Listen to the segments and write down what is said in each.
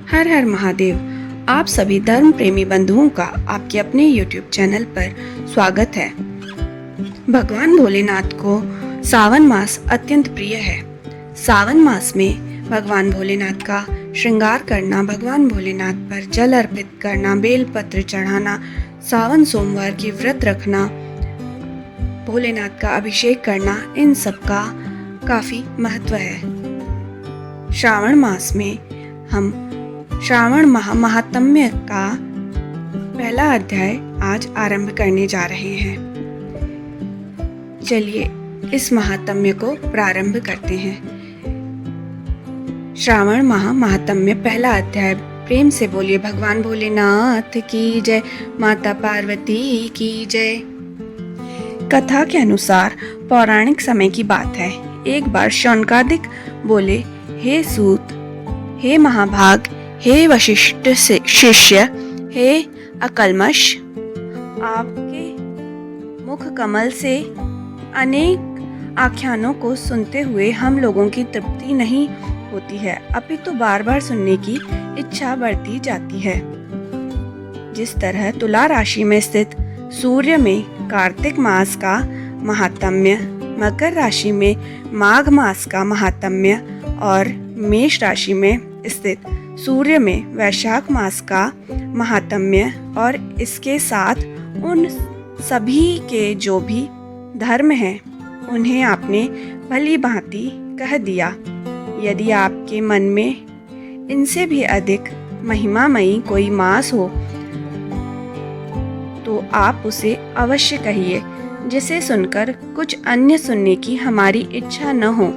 हर हर महादेव। आप सभी धर्म प्रेमी बंधुओं का आपके अपने YouTube चैनल पर स्वागत है। भगवान भोलेनाथ को सावन मास अत्यंत प्रिय है। सावन मास में भगवान भोलेनाथ का श्रृंगार करना, भगवान भोलेनाथ पर जल अर्पित करना, बेलपत्र चढ़ाना, सावन सोमवार की व्रत रखना, भोलेनाथ का अभिषेक करना, इन सब का काफ़ी महत्व है। श्रावण मास में हम श्रावण महात्म्य का पहला अध्याय आज आरंभ करने जा रहे हैं। चलिए इस महात्म्य को प्रारंभ करते हैं। श्रावण महात्म्य पहला अध्याय। प्रेम से बोलिए भगवान भोलेनाथ की जय, माता पार्वती की जय। कथा के अनुसार पौराणिक समय की बात है। एक बार शौनकादिक बोले, हे सूत, हे महाभाग, हे वशिष्ठ शिष्य, हे अकल्मष, आपके मुख कमल से अनेक आख्यानों को सुनते हुए हम लोगों की तृप्ति नहीं होती है, अपितु बार बार सुनने की इच्छा बढ़ती जाती है। जिस तरह तुला राशि में स्थित सूर्य में कार्तिक मास का महात्म्य, मकर राशि में माघ मास का महात्म्य और मेष राशि में स्थित सूर्य में वैशाख मास का महात्म्य, और इसके साथ उन सभी के जो भी धर्म हैं उन्हें आपने भली भांति कह दिया। यदि आपके मन में इनसे भी अधिक महिमामयी कोई मास हो तो आप उसे अवश्य कहिए, जिसे सुनकर कुछ अन्य सुनने की हमारी इच्छा न हो।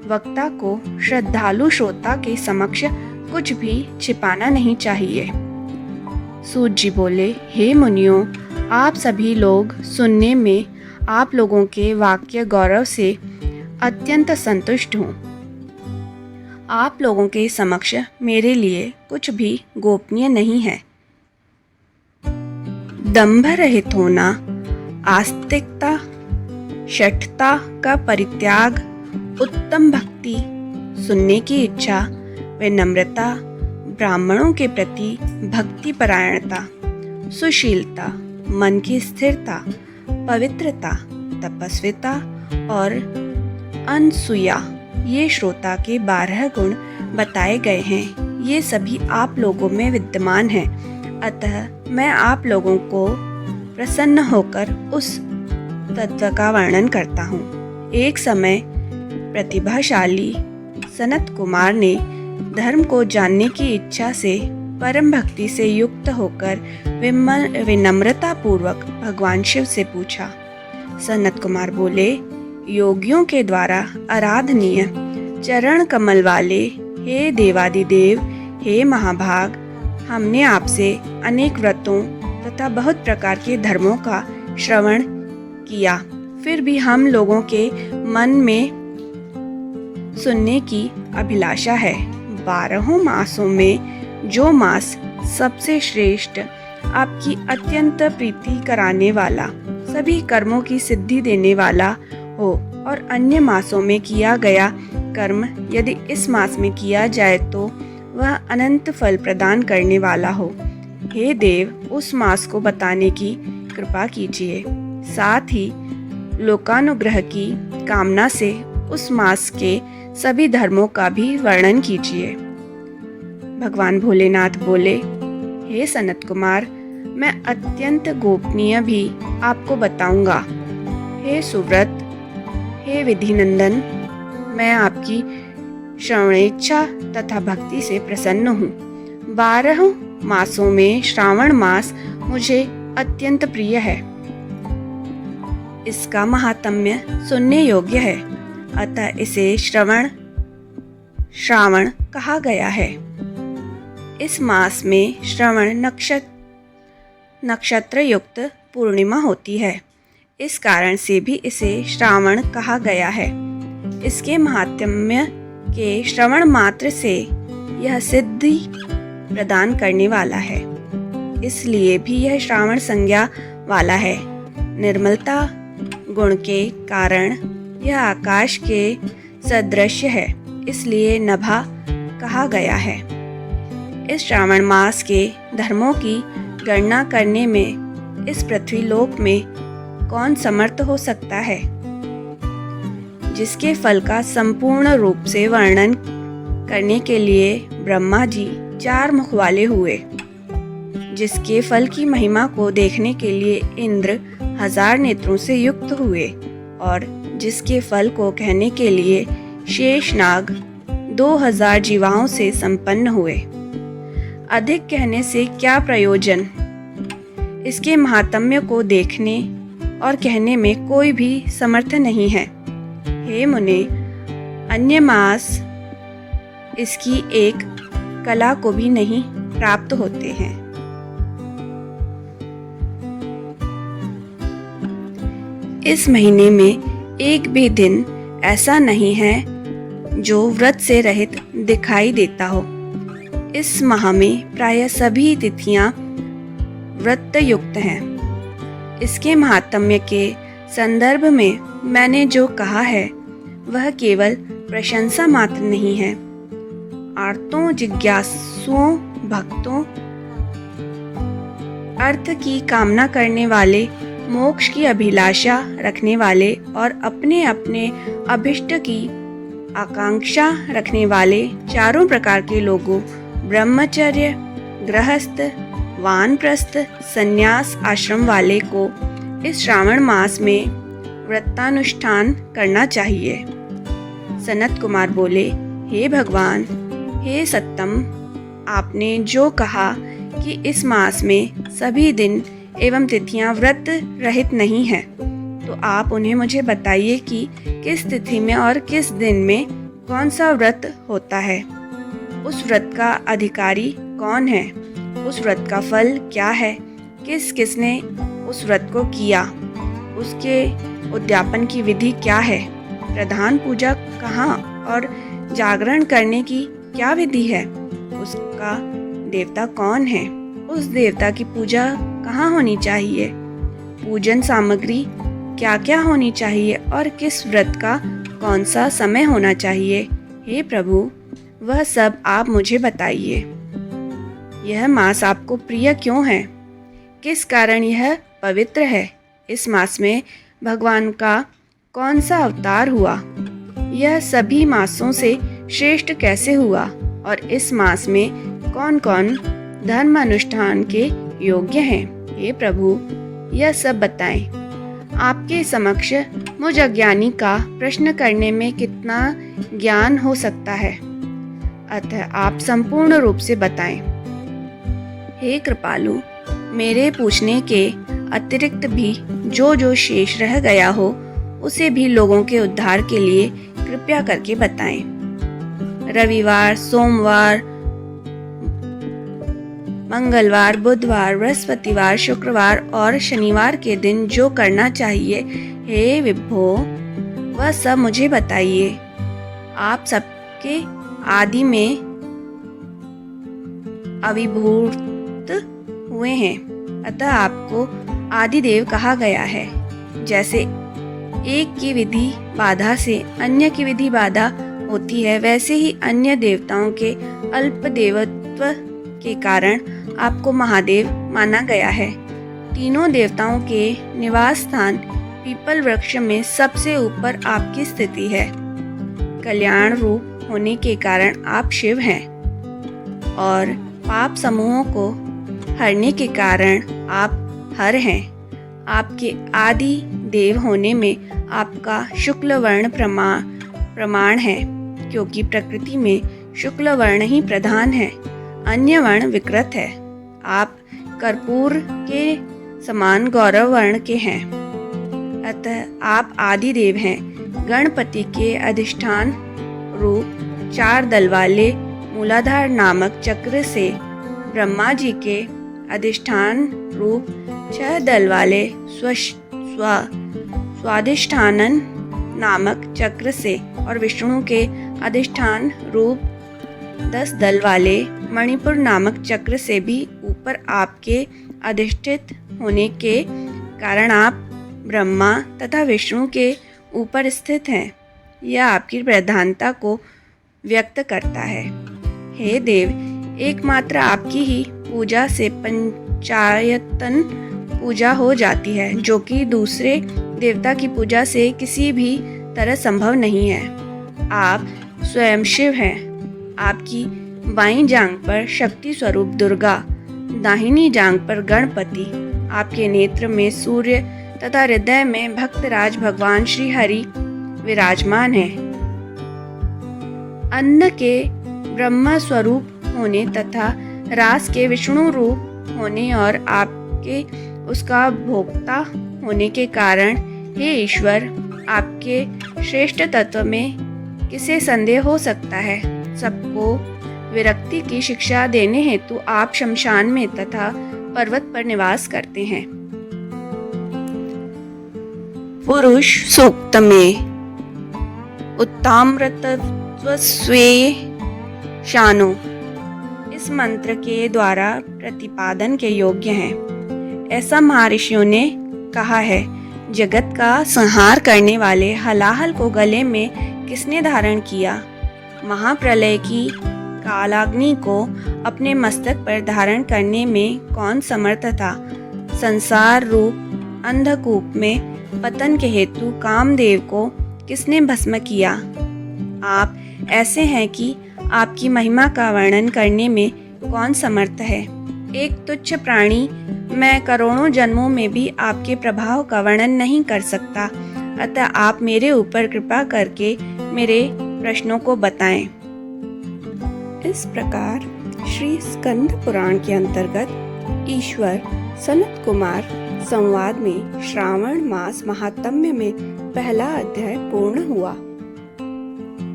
वक्ता को श्रद्धालु श्रोता के समक्ष कुछ भी छिपाना नहीं चाहिए। सूत जी बोले, हे मुनियों, आप सभी लोग सुनने में आप लोगों के वाक्य गौरव से अत्यंत संतुष्ट हूँ। आप लोगों के समक्ष मेरे लिए कुछ भी गोपनीय नहीं है। दंभ रहित होना, आस्तिकता, शठता का परित्याग, उत्तम भक्ति, सुनने की इच्छा, विनम्रता, ब्राह्मणों के प्रति भक्ति परायणता, सुशीलता, मन की स्थिरता, पवित्रता, तपस्विता और अनसूया, ये श्रोता के 12 गुण बताए गए हैं। ये सभी आप लोगों में विद्यमान हैं। अतः मैं आप लोगों को प्रसन्न होकर उस तत्व का वर्णन करता हूँ। एक समय प्रतिभाशाली सनत कुमार ने धर्म को जानने की इच्छा से परम भक्ति से युक्त होकर विनम्रता पूर्वक भगवान शिव से पूछा। सनत कुमार बोले, योगियों के द्वारा आराधनीय चरण कमल वाले हे देवादिदेव, हे महाभाग, हमने आपसे अनेक व्रतों तथा बहुत प्रकार के धर्मों का श्रवण किया, फिर भी हम लोगों के मन में सुनने की अभिलाषा है। 12 मासों में जो मास सबसे श्रेष्ठ, आपकी अत्यंत प्रीति कराने वाला, सभी कर्मों की सिद्धि देने वाला हो, और अन्य मासों में किया गया कर्म यदि इस मास में किया जाए तो वह अनंत फल प्रदान करने वाला हो। हे देव, उस मास को बताने की कृपा कीजिए। साथ ही लोकानुग्रह की कामना से उस मास के सभी धर्मों का भी वर्णन कीजिए। भगवान भोलेनाथ बोले, हे सनत कुमार, मैं अत्यंत गोपनीय भी आपको बताऊंगा। हे सुव्रत, हे विधिनंदन, मैं आपकी श्रवणेच्छा तथा भक्ति से प्रसन्न हूँ। 12 मासों में श्रावण मास मुझे अत्यंत प्रिय है। इसका महात्म्य सुनने योग्य है, अतः इसे श्रावण कहा गया है। इस मास में श्रवण नक्षत्र युक्त पूर्णिमा होती है। इस कारण से भी इसे श्रावण कहा गया है। इसके महात्म्य के श्रवण मात्र से यह सिद्धि प्रदान करने वाला है, इसलिए भी यह श्रावण संज्ञा वाला है। निर्मलता गुण के कारण यह आकाश के सदृश है, इसलिए नभा कहा गया है। इस श्रावण मास के धर्मों की गणना करने में इस पृथ्वी लोक में कौन समर्थ हो सकता है, जिसके फल का संपूर्ण रूप से वर्णन करने के लिए ब्रह्मा जी 4 मुख वाले हुए, जिसके फल की महिमा को देखने के लिए इंद्र 1000 नेत्रों से युक्त हुए और जिसके फल को कहने के लिए शेषनाग 2000 जीवाओं से संपन्न हुए। अधिक कहने से क्या प्रयोजन। इसके महात्म्य को देखने और कहने में कोई भी समर्थ नहीं है। हे मुने, अन्य मास इसकी एक कला को भी नहीं प्राप्त होते हैं। इस महीने में एक भी दिन ऐसा नहीं है जो व्रत से रहित दिखाई देता हो। इस माह में प्रायः सभी तिथियां व्रत युक्त हैं। इसके महात्म्य के संदर्भ में मैंने जो कहा है वह केवल प्रशंसा मात्र नहीं है। आर्तों, जिज्ञासुओं, भक्तों, अर्थ की कामना करने वाले, मोक्ष की अभिलाषा रखने वाले और अपने अपने अभिष्ट की आकांक्षा रखने वाले चारों प्रकार के लोगों, ब्रह्मचर्य, गृहस्थ, वानप्रस्थ, संन्यास आश्रम वाले को इस श्रावण मास में व्रतानुष्ठान करना चाहिए। सनत कुमार बोले, हे भगवान, हे सत्तम, आपने जो कहा कि इस मास में सभी दिन एवं तिथियां व्रत रहित नहीं हैं, तो आप उन्हें मुझे बताइए कि किस तिथि में और किस दिन में कौन सा व्रत होता है, उस व्रत का अधिकारी कौन है, उस व्रत का फल क्या है, किस किसने उस व्रत को किया, उसके उद्यापन की विधि क्या है, प्रधान पूजा कहाँ और जागरण करने की क्या विधि है, उसका देवता कौन है, उस देवता की पूजा कहाँ होनी चाहिए, पूजन सामग्री क्या क्या होनी चाहिए और किस व्रत का कौन सा समय होना चाहिए। हे प्रभु, वह सब आप मुझे बताइए। यह मास आपको प्रिय क्यों है, किस कारण यह पवित्र है, इस मास में भगवान का कौन सा अवतार हुआ, यह सभी मासों से श्रेष्ठ कैसे हुआ और इस मास में कौन कौन धर्म अनुष्ठान के योग्य हैं। हे प्रभु, यह सब बताएं। आपके समक्ष मुझ अज्ञानी का प्रश्न करने में कितना ज्ञान हो सकता है, अतः आप संपूर्ण रूप से बताएं। हे कृपालु, मेरे पूछने के अतिरिक्त भी जो जो शेष रह गया हो उसे भी लोगों के उद्धार के लिए कृपया करके बताएं। रविवार, सोमवार, मंगलवार, बुधवार, बृहस्पतिवार, शुक्रवार और शनिवार के दिन जो करना चाहिए, हे विभो, वह सब मुझे बताइए। आप सबके आदि में अविभूत हुए हैं, अतः आपको आदिदेव कहा गया है। जैसे एक की विधि बाधा से अन्य की विधि बाधा होती है, वैसे ही अन्य देवताओं के अल्प देवत्व के कारण आपको महादेव माना गया है। तीनों देवताओं के निवास स्थान पीपल वृक्ष में सबसे ऊपर आपकी स्थिति है। कल्याण रूप होने के कारण आप शिव हैं और पाप समूहों को हरने के कारण आप हर हैं। आपके आदि देव होने में आपका शुक्ल वर्ण प्रमाण है, क्योंकि प्रकृति में शुक्ल वर्ण ही प्रधान है, अन्य वर्ण विकृत है। आप कर्पूर के समान गौरव वर्ण के हैं, अतः आप आदि देव हैं। गणपति के अधिष्ठान रूप 4 दल वाले मूलाधार नामक चक्र से, ब्रह्मा जी के अधिष्ठान रूप 6 दल वाले स्वाधिष्ठानन नामक चक्र से और विष्णु के अधिष्ठान रूप 10 दल वाले मणिपुर नामक चक्र से भी ऊपर आपके अधिष्ठित होने के कारण आप ब्रह्मा तथा विष्णु के ऊपर स्थित हैं। यह आपकी प्रधानता को व्यक्त करता है। हे देव, एकमात्र आपकी ही पूजा से पंचायतन पूजा हो जाती है, जो कि दूसरे देवता की पूजा से किसी भी तरह संभव नहीं है। आप स्वयं शिव हैं। आपकी बाईं जांघ पर शक्ति स्वरूप दुर्गा, दाहिनी जांघ पर गणपति, आपके नेत्र में सूर्य तथा हृदय में भक्तराज भगवान श्री हरि विराजमान है। अन्न के ब्रह्मा स्वरूप होने तथा रास के विष्णु रूप होने और आपके उसका भोक्ता होने के कारण, हे ईश्वर, आपके श्रेष्ठ तत्व में किसे संदेह हो सकता है। सबको विरक्ति की शिक्षा देने हेतु आप शमशान में तथा पर्वत पर निवास करते हैं। पुरुष सूक्त में उत्ताम्रतत्व स्वे शानो इस मंत्र के द्वारा प्रतिपादन के योग्य हैं। ऐसा महर्षियों ने कहा है। जगत का संहार करने वाले हलाहल को गले में किसने धारण किया? महाप्रलय की कालाग्नि को अपने मस्तक पर धारण करने में कौन समर्थ था? संसार रूप अंधकूप में पतन के हेतु कामदेव को किसने भस्म किया? आप ऐसे हैं कि आपकी महिमा का वर्णन करने में कौन समर्थ है? एक तुच्छ प्राणी मैं करोड़ों जन्मों में भी आपके प्रभाव का वर्णन नहीं कर सकता, अतः आप मेरे ऊपर कृपा करके मेरे प्रश्नों को बताएं। इस प्रकार श्री स्कंद पुराण के अंतर्गत ईश्वर सनत कुमार संवाद में श्रावण मास महात्म्य में पहला अध्याय पूर्ण हुआ।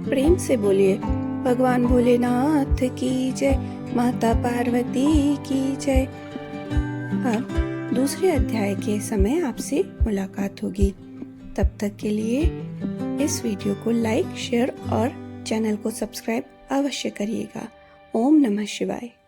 प्रेम से बोलिए भगवान भोलेनाथ की जय, माता पार्वती की जय। अब दूसरे अध्याय के समय आपसे मुलाकात होगी। तब तक के लिए इस वीडियो को लाइक, शेयर और चैनल को सब्सक्राइब अवश्य करिएगा। ओम नमः शिवाय।